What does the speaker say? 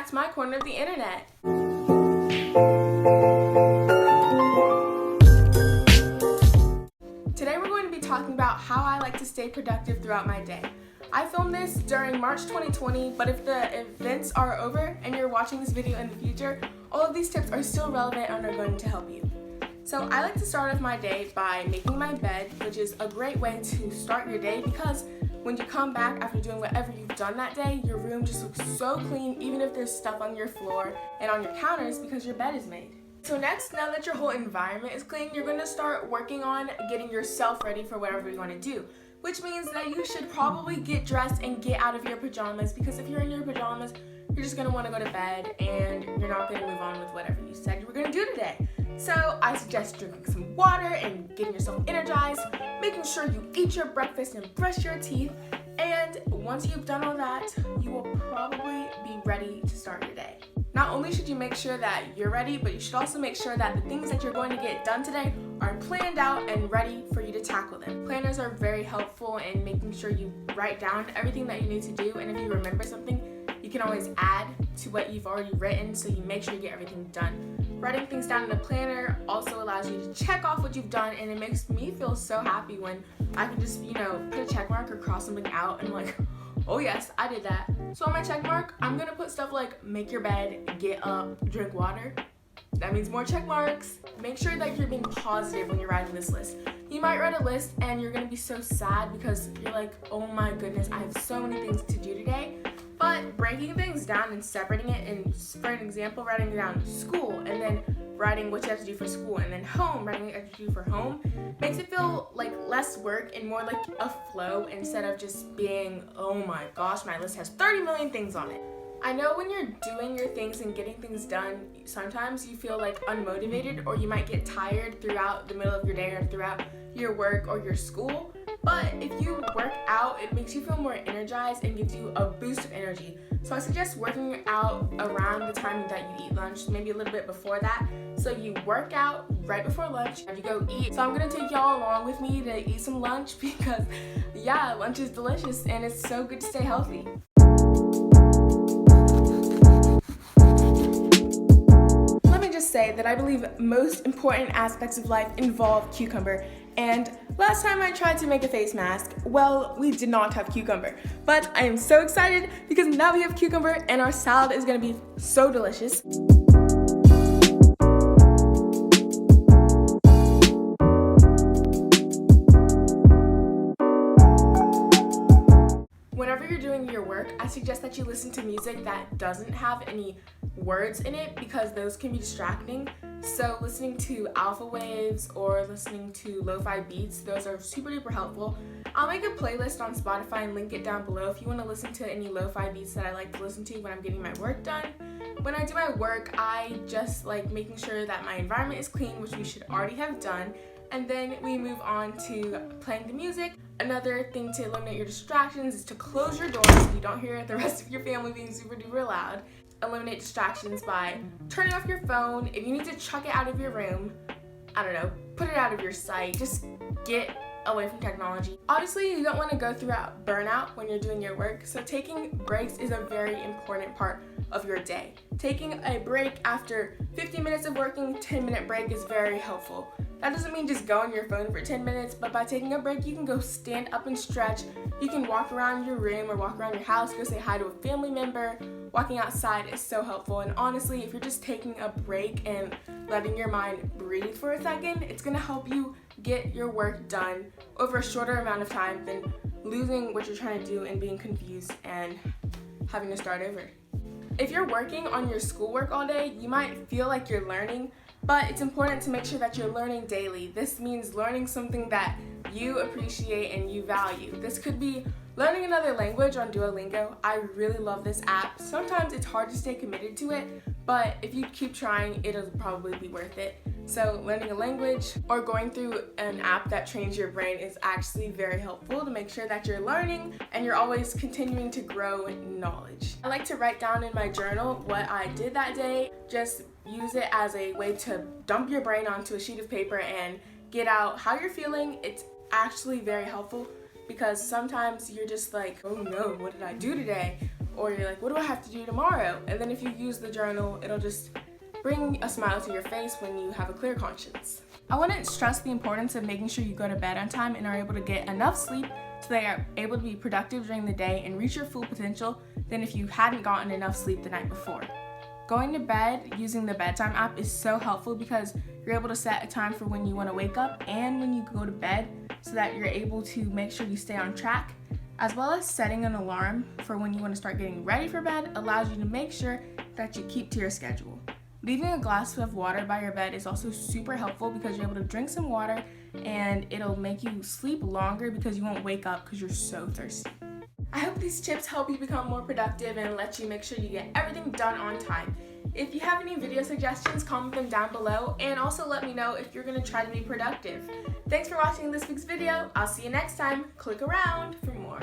to my corner of the internet. Today we're going to be talking about how I like to stay productive throughout my day. I filmed this during March 2020, but if the events are over and you're watching this video in the future, all of these tips are still relevant and are going to help you. So I like to start off my day by making my bed, which is a great way to start your day because when you come back after doing whatever you've done that day, your room just looks so clean, even if there's stuff on your floor and on your counters because your bed is made. So next, now that your whole environment is clean, you're going to start working on getting yourself ready for whatever you want to do, which means that you should probably get dressed and get out of your pajamas, because if you're in your pajamas, you're just going to want to go to bed and you're not going to move on with whatever you said you were going to do today. So I suggest drinking some water and getting yourself energized, making sure you eat your breakfast and brush your teeth, and once you've done all that, you will probably be ready to start your day. Not only should you make sure that you're ready, but you should also make sure that the things that you're going to get done today are planned out and ready for you to tackle them. Planners are very helpful in making sure you write down everything that you need to do, and if you remember something, you can always add to what you've already written so you make sure you get everything done. Writing things down in a planner also allows you to check off what you've done, and it makes me feel so happy when I can just, put a check mark or cross something out and I'm like, oh yes, I did that. So on my check mark, I'm gonna put stuff like make your bed, get up, drink water. That means more check marks. Make sure that you're being positive when you're writing this list. You might write a list and you're gonna be so sad because you're like, oh my goodness, I have so many things to do today. But breaking things down and separating it, and for an example, writing down school and then writing what you have to do for school, and then home, writing what you have to do for home, makes it feel like less work and more like a flow instead of just being, oh my gosh, my list has 30 million things on it. I know when you're doing your things and getting things done, sometimes you feel like unmotivated, or you might get tired throughout the middle of your day or throughout your work or your school. But if you work out, it makes you feel more energized and gives you a boost of energy. So I suggest working out around the time that you eat lunch, maybe a little bit before that. So you work out right before lunch and you go eat. So I'm gonna take y'all along with me to eat some lunch because yeah, lunch is delicious and it's so good to stay healthy. Let me just say that I believe most important aspects of life involve cucumber. And last time I tried to make a face mask, well, we did not have cucumber. But I am so excited because now we have cucumber and our salad is gonna be so delicious. Whenever you're doing your work, I suggest that you listen to music that doesn't have any words in it because those can be distracting. So listening to alpha waves or listening to lo-fi beats, those are super duper helpful. I'll make a playlist on Spotify and link it down below if you want to listen to any lo-fi beats that I like to listen to when I'm getting my work done. When I do my work, I just like making sure that my environment is clean, which we should already have done. And then we move on to playing the music. Another thing to eliminate your distractions is to close your doors so you don't hear the rest of your family being super duper loud. Eliminate distractions by turning off your phone. If you need to chuck it out of your room, I don't know, put it out of your sight. Just get away from technology. Obviously, you don't want to go through burnout when you're doing your work, so taking breaks is a very important part of your day. Taking a break after 15 minutes of working, 10-minute break is very helpful. That doesn't mean just go on your phone for 10 minutes, but by taking a break, you can go stand up and stretch. You can walk around your room or walk around your house, go say hi to a family member. Walking outside is so helpful, and honestly, if you're just taking a break and letting your mind breathe for a second, it's gonna help you get your work done over a shorter amount of time than losing what you're trying to do and being confused and having to start over. If you're working on your schoolwork all day, you might feel like you're learning, but it's important to make sure that you're learning daily. This means learning something that you appreciate and you value. This could be learning another language on Duolingo. I really love this app. Sometimes it's hard to stay committed to it, but if you keep trying, it'll probably be worth it. So learning a language or going through an app that trains your brain is actually very helpful to make sure that you're learning and you're always continuing to grow in knowledge. I like to write down in my journal what I did that day. Just use it as a way to dump your brain onto a sheet of paper and get out how you're feeling. It's actually very helpful because sometimes you're just like, oh no, what did I do today? or you're like, what do I have to do tomorrow? And then if you use the journal, it'll just bring a smile to your face when you have a clear conscience. I want to stress the importance of making sure you go to bed on time and are able to get enough sleep so that you're able to be productive during the day and reach your full potential than if you hadn't gotten enough sleep the night before. Going to bed using the bedtime app is so helpful because you're able to set a time for when you want to wake up and when you go to bed so that you're able to make sure you stay on track, as well as setting an alarm for when you want to start getting ready for bed allows you to make sure that you keep to your schedule. Leaving a glass of water by your bed is also super helpful because you're able to drink some water and it'll make you sleep longer because you won't wake up because you're so thirsty. I hope these tips help you become more productive and let you make sure you get everything done on time. If you have any video suggestions, comment them down below and also let me know if you're going to try to be productive. Thanks for watching this week's video. I'll see you next time. Click around for more.